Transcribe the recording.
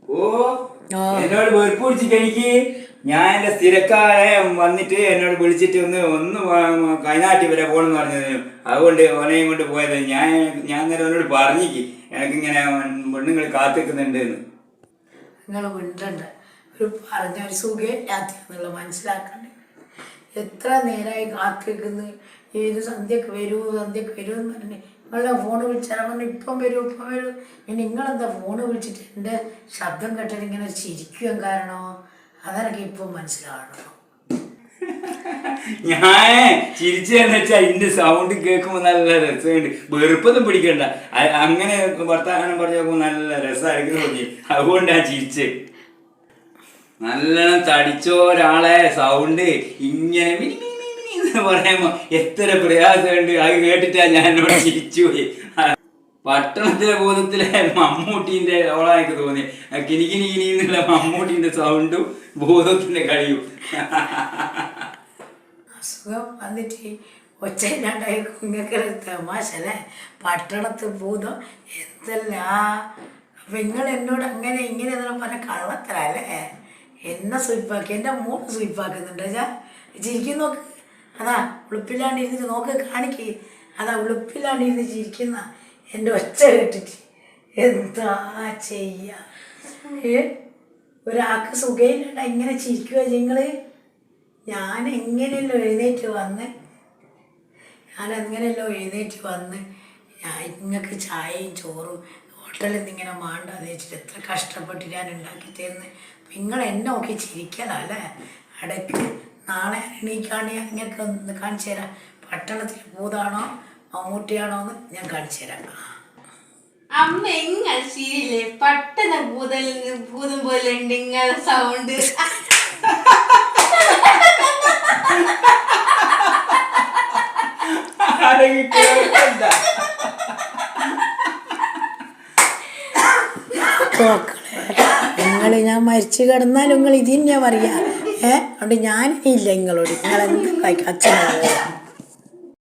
ഓ എന്നോട് വെറുപ്പ് പിടിച്ചിട്ട് എനിക്ക് ഞാൻ എന്റെ സ്ഥിരക്കാരെ വന്നിട്ട് എന്നോട് വിളിച്ചിട്ട് ഒന്ന് കൈനാട്ടി വരെ പോകണമെന്ന് പറഞ്ഞത്. അതുകൊണ്ട് ഓനെയും കൊണ്ട് പോയത്. ഞാൻ നേരം അവനോട് പറഞ്ഞിക്ക് എനിക്കിങ്ങനെ പെണ്ണുങ്ങൾ കാത്തിക്കുന്നുണ്ട് എന്ന്. നിങ്ങൾ മിണ്ടണ്ട. ഒരു പറഞ്ഞ ഒരു സുഖമില്ലാത്ത മനസ്സിലാക്കണ്ടേ. എത്ര നേരമായി കാത്തിരിക്കുന്നു. ഏത് സന്ധ്യക്ക് വരുമെന്ന് പറഞ്ഞ് നിങ്ങളുടെ ഫോണ് വിളിച്ചാൽ പറഞ്ഞു ഇപ്പം വരും ഇനി നിങ്ങളെന്താ ഫോണ് വിളിച്ചിട്ട് എൻ്റെ ശബ്ദം കേട്ടിട്ട് ഇങ്ങനെ ചിരിക്കുകയും കാരണോ അതെനിക്ക് ഇപ്പം മനസ്സിലാകണം. ഞാൻ ചിരിച്ചതെന്ന് വെച്ചാൽ ഇതിന്റെ സൗണ്ട് കേൾക്കുമ്പോൾ നല്ല രസമുണ്ട്. വെറുപ്പൊന്നും പിടിക്കണ്ട. അങ്ങനെ വർത്താനം പറഞ്ഞപ്പോൾ നല്ല രസമായിരിക്കും തോന്നി. അതുകൊണ്ടാണ് ചിരിച്ച്. നല്ലോണം തടിച്ച ഒരാളെ സൗണ്ട് ഇങ്ങനെ പറയുമ്പോ എത്ര പ്രയാസമുണ്ട്. അത് കേട്ടിട്ടാ ഞാൻ എന്നോട് ചിരിച്ചുപോയി. പട്ടണത്തിലെ ബോധത്തിലെ മമ്മൂട്ടിന്റെ ഓളാഎനിക്ക് തോന്നി. കിനിക്കിനിന്നുള്ള മമ്മൂട്ടിന്റെ സൗണ്ടും ബോധത്തിന്റെ കളിയും. അസുഖം വന്നിട്ട് ഒച്ചയില്ലാണ്ടായി നിങ്ങൾക്ക് തമാശല്ലേ. പട്ടണത്തിൽ ഭൂതം എന്തല്ല. അപ്പം നിങ്ങൾ എന്നോട് അങ്ങനെ ഇങ്ങനെ എന്നെല്ലാം പറഞ്ഞ കള്ളത്തരല്ലേ. എന്നെ സ്വീപ്പാക്കി എൻ്റെ മൂന്ന് സ്വീപ്പാക്കുന്നുണ്ട്. ഞാൻ ചിരിക്കും നോക്ക്. അതാ ഉളുപ്പില്ലാണ്ടിരുന്നിട്ട് നോക്ക് കാണിക്ക്. അതാ ഉളുപ്പില്ലാണ്ടിരുന്ന് ചിരിക്കുന്ന എൻ്റെ ഒച്ച കേട്ടിട്ട് എന്താ ചെയ്യുക. ഒരാൾക്ക് സുഖമില്ലാണ്ട ഇങ്ങനെ ചിരിക്കുക നിങ്ങൾ. ഞാൻ എങ്ങനെയല്ലോ എഴുന്നേറ്റ് വന്ന് ഞാൻ നിങ്ങൾക്ക് ചായയും ചോറും ഹോട്ടലിൽ നിന്ന് ഇങ്ങനെ മാണ്ടാന്ന് വെച്ചിട്ട് എത്ര കഷ്ടപ്പെട്ട് ഞാൻ ഉണ്ടാക്കി തരുന്നത്. നിങ്ങൾ എന്നെ നോക്കി ചിരിക്കലല്ലേ. ഇടയ്ക്ക് നാളെ എണീക്കാണ്ട് ഞാൻ നിങ്ങൾക്ക് ഒന്ന് കാണിച്ചു തരാം. പട്ടണത്തിൽ ഭൂതാണോ മമ്മൂട്ടിയാണോ എന്ന് ഞാൻ കാണിച്ചു തരാം. അമ്മ എങ്ങനെ ശീലേ പട്ടണ ഭൂതം പോലെ ഉണ്ട് ഇങ്ങനെ സൗണ്ട്. നിങ്ങൾ ഞാൻ മരിച്ചു കിടന്നാലും നിങ്ങൾ ഇതിന്നെ പറയാ. അതുകൊണ്ട് ഞാനില്ല നിങ്ങളോട്. നിങ്ങൾ എന്ത് അച്ഛനാ